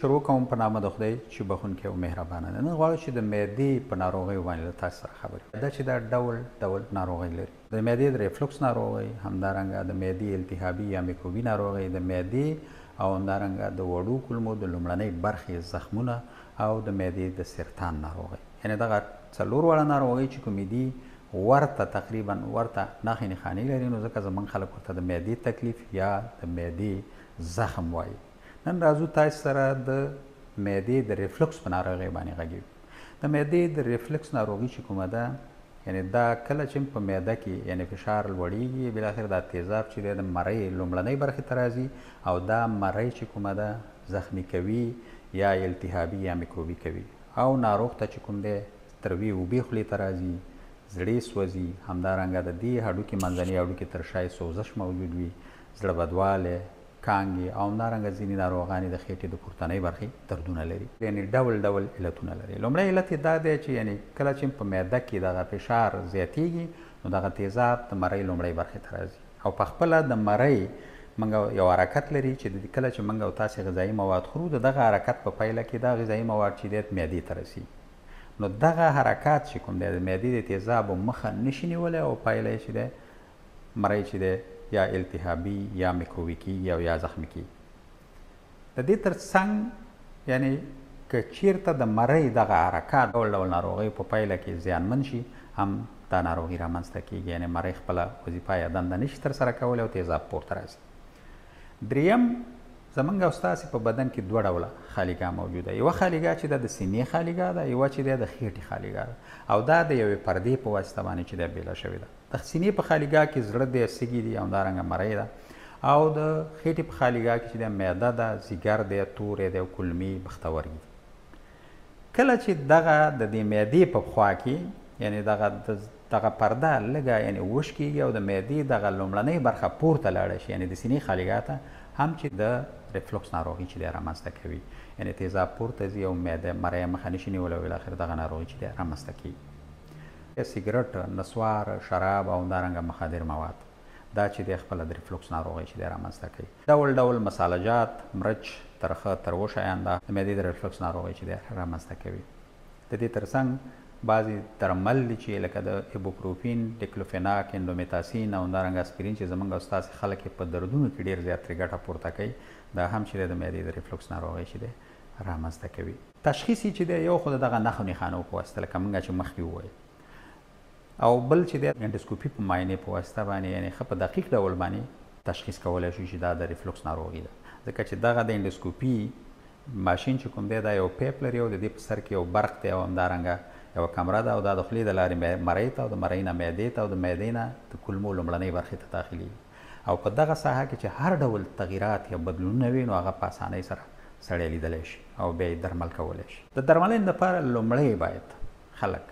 شروع کوم په نامه د خدای چې بخونکی او مهربانه ده. نن غواړو چې د معدې په ناروغیو باندې له تاسو سره خبرې وکړو. دا چې دا ډول ناروغۍ لري. د معدې د ریفلوکس ناروغۍ، همدارنګه د معدې التهابي یا میکروبي ناروغۍ، د معدې او همدارنګه د وړو کولمو د لومړنۍ برخې زخمونه او د معدې د سرطان ناروغۍ. یعنې دغه څلور واړه ناروغۍ چې کومې دي ورته تقریبا ورته نښې نښانې لري، نو ځکه زموږ خلک ورته د معدې تکلیف یا د معدې زخم وایي. نن راځو تاسو سره د معدې د ریفلکس په ناروغۍ باندې غږیږو. د معدې د ریفلکس ناروغي چې کومه ده، یعنې دا کله چې په معده کې یعنې فشار لوړیږي، بالاخره دا تیزاب چې دی د مرۍ لومړنۍ برخې ته راځي او دا مرۍ چې کومه ده زخمي کوي یا التهابي یا میکروبي کوي او ناروغ ته چې کوم دی تروي اوبې خولې ته راځي، زړې سوځي، همدارنګه د دې هډوکي منځني هډوکي تر شا سوزش موجود وي، زړه بدوالی، کانګې او همدارنګه ځینې ناروغانې د خېټې د پورتنۍ برخې دردونه لري. یعنې ډول علتونه لري. لومړی علت یې دا دی چې یعنې کله چې په معده کې دغه فشار زیاتیږي نو دغه تیزاب د مرۍ لومړۍ برخې ته راځي او په خپله د مرۍ موږ یو حرکت لري چې کله چې موږ او تاسې غذایي مواد خورو، د دغه حرکت په پایله کې دا غذایي مواد چې دی معدې ته رسي. نو دغه حرکات چې کوم دی د معدې د تیزابو مخه نشي نیولی او پایله یې چې دی مرۍ چې دی یا التهابي یا میکروبي کیږي او یا زخمي کیږي. د دې تر څنګ یعنې که چیرته د مرۍ دغه حرکات ډول ناروغیو په پایله کې زیانمن شي، هم دا ناروغي رامنځته کیږي، یعنې مرۍ خپله وظیفه یا دنده نشي ترسره کولی او تیزاب پورته راځي. دریم، زموږ او ستاسې په بدن کې دوه ډوله خالیګاه موجوده. یوه خالیګاه چې ده د سینې خالیګاه ده، یوه چې ده د خېټې خالیګاه ده او دا د یوې پردې په واسطه باندې چې ده بېله شوې ده. د سینې په خالیګاه کې زړه دی، سږي دي، همدارنګه مرۍ ده او د خېټې په خالیګاه کې چې ده معده ده، ځیګر دی، توری دی او کولمې پښتورګي دي. کله چې دغه د دې معدې په خوا کې یعنې دغه پرده لږه یعنې وشکېږي او د معدې دغه لومړنۍ برخه پورته لاړه شي، یعنې د سینې خالیګاه ته، هم چې د ریفلوکس ناروغي چې دی رامنځته کوي، یعنې تیزاب پورته ځي او معده مرۍ مخه نشي نیولی او بالاخره دغه ناروغي چې دی رامنځته کیږي. سیګرټ، نسوار، شراب او همدارنګه مخدر مواد، دا چې دی خپله د ریفلوکس ناروغۍ چې دی رامنځته کوي. ډول مسالجات، مرچ، ترخه، تروه شیان دا د معدې د ریفلوکس ناروغۍ چې دی رامنځته کوي. د دې تر څنګ بعضې درمل دي چې لکه د ایبوپروفین، ډیکلوفیناک، اندومیتاسین او همدارنګه اسپرین چې زموږ او ستاسې خلک یې په دردونو کې ډېر زیات ترې ګټه پورته کوي، دا هم چې دی د معدې د ریفلوکس ناروغۍ چې دی رامنځته کوي. تشخیص یې چې دی یو خو د دغه نښو نښانو په واسطه لکه موږ چې مخکې وویل، او بل چې دی انډوسکوپي په معاینې په واسطه باندې یعنې ښه په دقیق ډول باندې تشخیص کولی شو چې دا د ریفلوکس ناروغي ده. ځکه چې دغه د انډوسکوپي ماشین چې کوم دی دا یو پیپ لري او د دې په سر کې یو برق دی او همدارنګه یوه کمره ده او دا د خولې د لارې مرۍ ته او د مرۍ نه معدې ته او د معدې نه د کولمو لومړنۍ برخې ته داخلېږي او په دغه ساحه کې چې هر ډول تغییرات یا بدلونونه وي نو هغه په اسانۍ سره سړی لیدلی شي او بیا یې درمل کولی شي. د درملنې لپاره لومړی باید خلک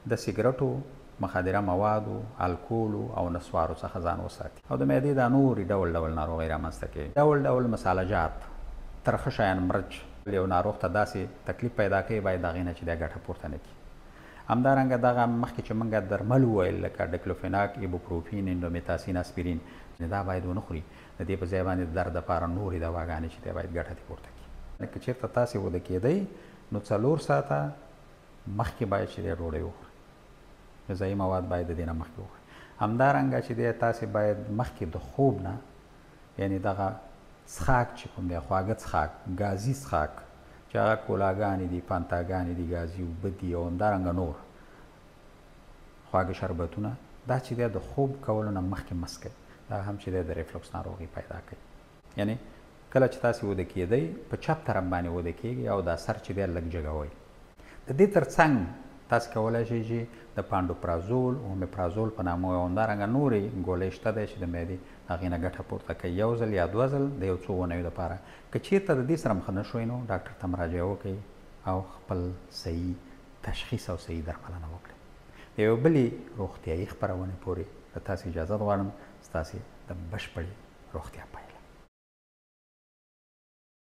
د سیګرټو، مخدره موادو، الکولو او نسوارو څخه ځان وساتي او د معدې دا نورې ډول ناروغۍ رامنځته کوي. ډول مسالجات، ترخه شیان، مرچ یو ناروغ ته داسې تکلیف پیدا کوي، باید د هغې نه چې دی ګټه پورته نه کړي. همدارنګه دغه مخکې چې موږ درمل وویل لکه ډیکلوفیناک، ایبوپروفین، اندومیتاسین، اسپرین، دا باید ونه خوري. د دې په ځای باندې د درد لپاره نورې دواګانې چې دی باید ګټه ترې پورته کړي. که چېرته تاسې وده کېدئ نو 4 ساعته مخکې باید چې دی ډوډۍ وخورئ، غذایي مواد باید د دې نه مخکې وخورئ. همدارنګه چې دی تاسې باید مخکې د خوب نه یعنې دغه څښاک چې کوم دی خواږه څښاک، ګازي څښاک چې هغه کولاګانې دي، پانتاګانې دي، ګازي اوبه دي او همدارنګه نور خواږه شربتونه، دا چې دی د خوب کولو نه مخکې مه څښئ. دا هم چې دی د ریفلوکس ناروغي پیدا کوي. یعنې کله چې تاسې وده کېدئ په چپ طرف باندې وده کېږئ او دا سر چې دی لږ جګوئ. د دې تر څنګ تاسې کولی شئ چې د پانډوپرازول، اومیپرازول په نامه او همدارنګه نورې ګولۍ شته دی چې د معدې هغې نه ګټه پورته کوي. 1 ځل یا 2 ځل د یو څو اونیو دپاره. که چېرته د دې سره مخه نه شوئ نو ډاکټر ته مراجعه وکړئ او خپل صحیح تشخیص او صحیح درملنه وکړئ. د یوې بلې روغتیایي خپرونې پورې د تاسې اجازت غواړم ستاسې د بشپړې روغتیا پای.